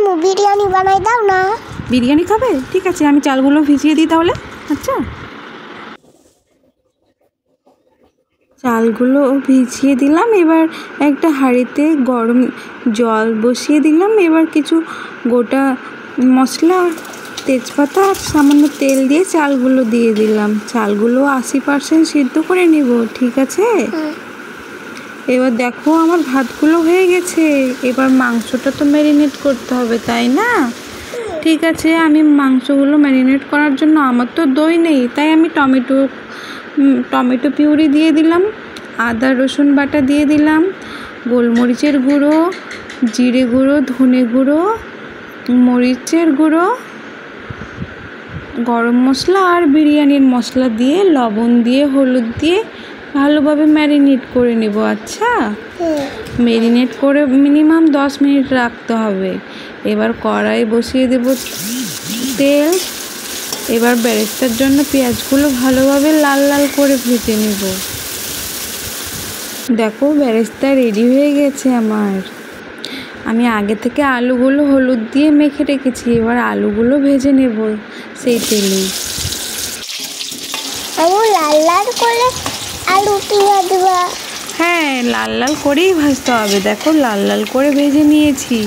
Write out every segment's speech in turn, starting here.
আম্মু বিরিয়ানি বানাই দাও না। বিরিয়ানি খাবে? ঠিক আছে, আমি চালগুলো ভিজিয়ে দিই তাহলে। আচ্ছা, চালগুলো ভিজিয়ে দিলাম। এবার একটা হাঁড়িতে গরম জল বসিয়ে দিলাম। এবার কিছু গোটা মশলা, তেজপাতা আর সামান্য তেল দিয়ে চালগুলো দিয়ে দিলাম। চালগুলো 80% সিদ্ধ করে নেব, ঠিক আছে? এবার দেখো আমার ভাতগুলো হয়ে গেছে। এবার মাংসটা তো ম্যারিনেট করতে হবে, তাই না? ঠিক আছে, আমি মাংসগুলো ম্যারিনেট করার জন্য, আমার তো দই নেই, তাই আমি টমেটো পিউরি দিয়ে দিলাম, আদা রসুন বাটা দিয়ে দিলাম, গোলমরিচের গুঁড়ো, জিরে গুঁড়ো, ধনে গুঁড়ো, মরিচের গুঁড়ো, গরম মশলা আর বিরিয়ানির মশলা দিয়ে, লবণ দিয়ে, হলুদ দিয়ে ভালোভাবে ম্যারিনেট করে নেব। আচ্ছা, ম্যারিনেট করে মিনিমাম 10 মিনিট রাখতে হবে। এবার কড়াই বসিয়ে দেব তেল। এবার বেরেস্তার জন্য পেঁয়াজগুলো ভালোভাবে লাল লাল করে ভেজে নেব। দেখো বেরেস্তা রেডি হয়ে গেছে আমার। আমি আগে থেকে আলুগুলো হলুদ দিয়ে মেখে রেখেছি। এবার আলুগুলো ভেজে নেব সেই তেলেই। আমি লাল লাল করে আলু ভাজবা? হ্যাঁ, লাল লাল করেই ভাজতে হবে। দেখো লাল লাল করে ভেজে নিয়েছি।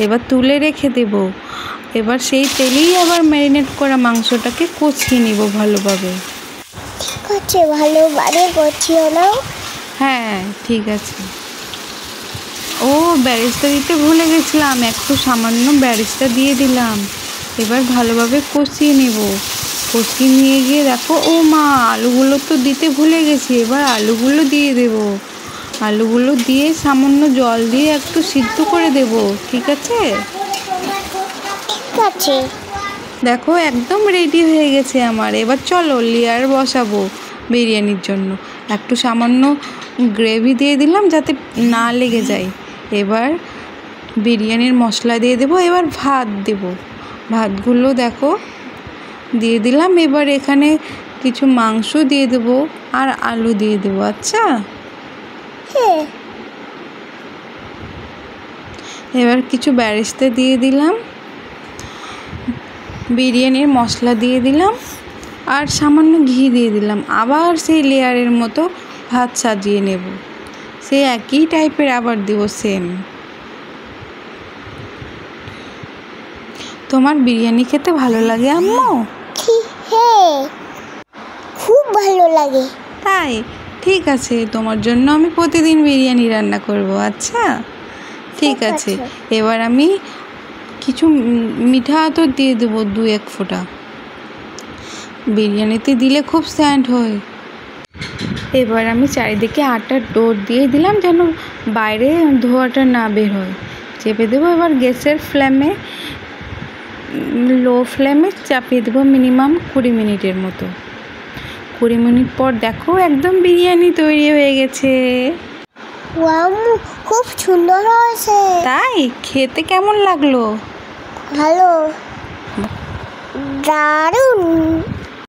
এবার তুলে রেখে দেব। এবার সেই তেলেই আবার ম্যারিনেট করা মাংসটাকে কষিয়ে নেব ভালোভাবে। ঠিক আছে, ভালোভাবে কষিয়ে নাও। হ্যাঁ, ঠিক আছে। ও, বেরেস্তা দিতে ভুলে গেছিলাম, একটু সামান্য বেরেস্তা দিয়ে দিলাম। এবার ভালোভাবে কষিয়ে নেব। কষিয়ে নিয়ে গিয়ে দেখো, ও মা, আলুগুলো তো দিতে ভুলে গেছি। এবার আলুগুলো দিয়ে দেব। আলুগুলো দিয়ে সামান্য জল দিয়ে একটু সিদ্ধ করে দেব, ঠিক আছে? ঠিক আছে। দেখো একদম রেডি হয়ে গেছে আমার। এবার চলো লেয়ার বসাবো বিরিয়ানির জন্য। একটু সামান্য গ্রেভি দিয়ে দিলাম যাতে না লেগে যায়। এবার বিরিয়ানির মশলা দিয়ে দেবো। এবার ভাত দেব। ভাতগুলো দেখো দিয়ে দিলাম। এবার এখানে কিছু মাংস দিয়ে দেবো আর আলু দিয়ে দেবো। আচ্ছা, এবার কিছু বেরেস্তা দিয়ে দিলাম, বিরিয়ানির মশলা দিয়ে দিলাম আর সামান্য ঘি দিয়ে দিলাম। আবার সেই লেয়ারের মতো ভাত সাজিয়ে নেব। সেই একই টাইপের আবার দেব সেম। তোমার বিরিয়ানি খেতে ভালো লাগে আম্মু? হ্যাঁ, খুব ভালো লাগে। তাই? ঠিক আছে, তোমার জন্য আমি প্রতিদিন বিরিয়ানি রান্না করব। আচ্ছা, ঠিক আছে। এবার আমি কিছু মিঠা আতর দিয়ে দেবো 2-1 ফোঁটা। বিরিয়ানিতে দিলে খুব স্যান্ট হয়। এবার আমি চারিদিকে আটার ডোর দিয়ে দিলাম যেন বাইরে ধোঁয়াটা না বের হয়। চেপে দেবো। এবার গ্যাসের ফ্লেমে, লো ফ্লেমে চাপিয়ে দেবো মিনিমাম 20 মিনিটের মতো। 20 মিনিট পর দেখো একদম বিরিয়ানি তৈরি হয়ে গেছে। ওয়াও, খুব সুন্দর হয়েছে। তাই? খেতে কেমন লাগলো? ভালো, দারুণ।